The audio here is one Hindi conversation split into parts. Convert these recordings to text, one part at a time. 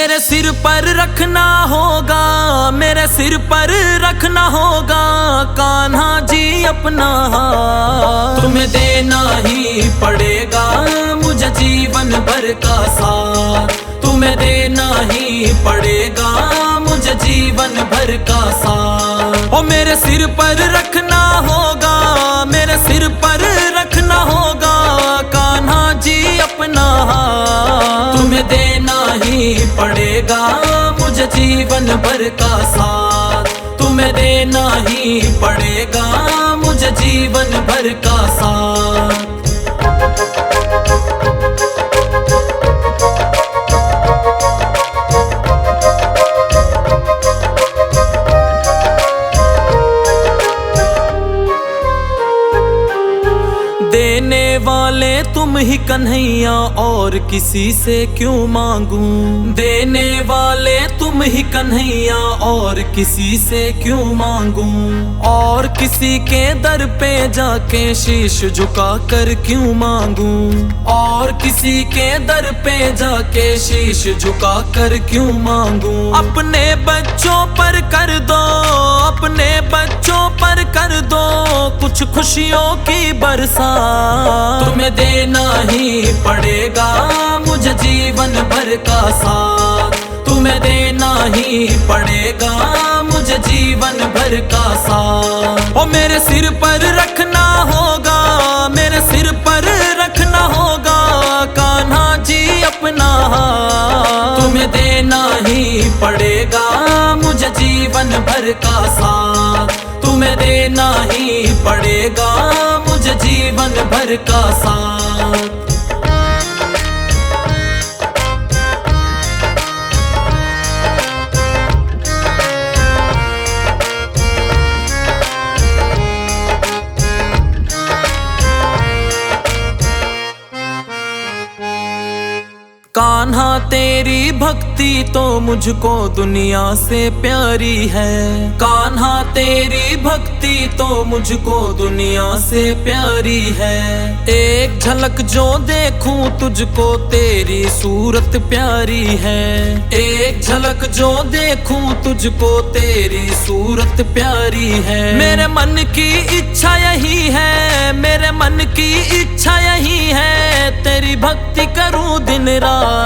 मेरे सिर पर रखना होगा, मेरे सिर पर रखना होगा कान्हा जी अपना हाथ। तुम्हें देना ही पड़ेगा मुझे जीवन भर का साथ, तुम्हें देना ही पड़ेगा मुझे जीवन भर का साथ। ओ मेरे सिर पर रखना होगा, मेरे सिर पर रखना होगा कान्हा जी अपना हाथ। तुम्हें देना ही पड़ेगा मुझे जीवन भर का साथ, तुम्हें देना ही पड़ेगा मुझे जीवन भर का साथ। देने वाले तुम ही कन्हैया और किसी से क्यों मांगूं, देने वाले तुम ही कन्हैया और किसी से क्यों मांगूं, और किसी के दर पे जाके शीश झुका कर क्यों मांगूं, और किसी के दर पे जाके शीश झुका कर क्यों मांगूं। अपने बच्चों पर कर दो, अपने बच्चों पर कर दो कुछ खुशियों की बरसात। तुम्हें देना ही पड़ेगा मुझे जीवन भर का साथ, तुम्हें देना ही पड़ेगा मुझे जीवन भर का साथ। ओ मेरे सिर पर रखना होगा, मेरे सिर पर रखना होगा कान्हा जी अपना हाथ। तुम्हें देना ही पड़ेगा मुझे जीवन भर का साथ, तुम्हें देना ही पड़ेगा मुझे जीवन भर का साथ। कान्हा तेरी भक्ति तो मुझको दुनिया से प्यारी है, कान्हा तेरी भक्ति तो मुझको दुनिया से प्यारी है। एक झलक जो देखूं तुझको तेरी सूरत प्यारी है, एक झलक जो देखूं तुझको तेरी सूरत प्यारी है। मेरे मन की इच्छा यही है, मेरे मन की इच्छा यही है तेरी भक्ति करूं दिन रात।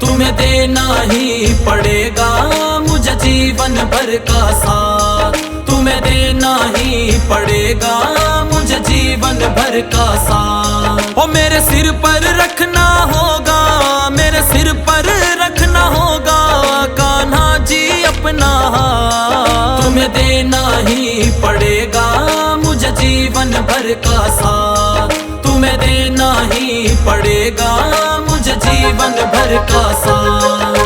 तुम्हें देना ही पड़ेगा मुझे जीवन भर का साथ, तुम्हें देना ही पड़ेगा मुझे जीवन भर का साथ। ओ मेरे सिर पर रखना होगा, मेरे सिर पर रखना होगा कान्हा जी अपना हाथ। तुम्हें देना ही पड़ेगा मुझे जीवन भर का साथ, तुम्हें देना ही पड़ेगा मुझे जीवन भर का साथ।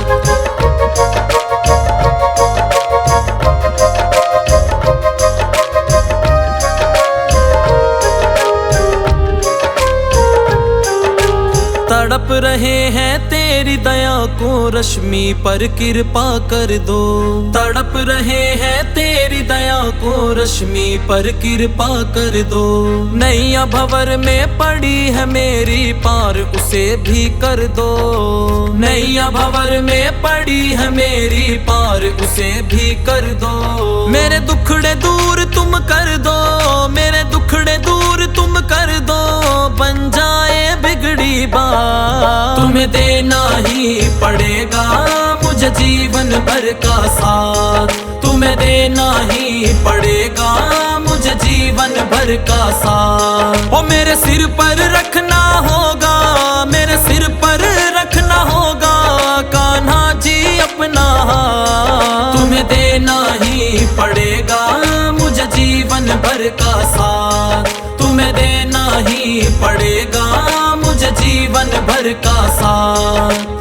तड़प रहे हैं तेरी दया को रश्मि पर कृपा कर दो, तड़प रहे हैं तेरी दया को रश्मि पर कृपा कर दो। नैया भंवर में पड़ी है मेरी पार उसे भी कर दो, नैया भंवर में पड़ी है मेरी पार उसे भी कर दो। मेरे दुखड़े दूर तुम कर दो, मेरे दुखड़े दूर तुम कर दो, बन जाए बिगड़ी बात। तुम्हें देना ही पड़ेगा मुझे जीवन भर का साथ, तुम्हें देना ही पड़ेगा मुझे जीवन भर का साथ। ओ मेरे सिर पर रखना होगा, मेरे सिर पर रखना होगा कान्हा जी अपना हाथ। तुम्हें देना ही पड़ेगा मुझे जीवन भर का साथ, तुम्हें देना ही पड़ेगा मुझे जीवन भर का साथ।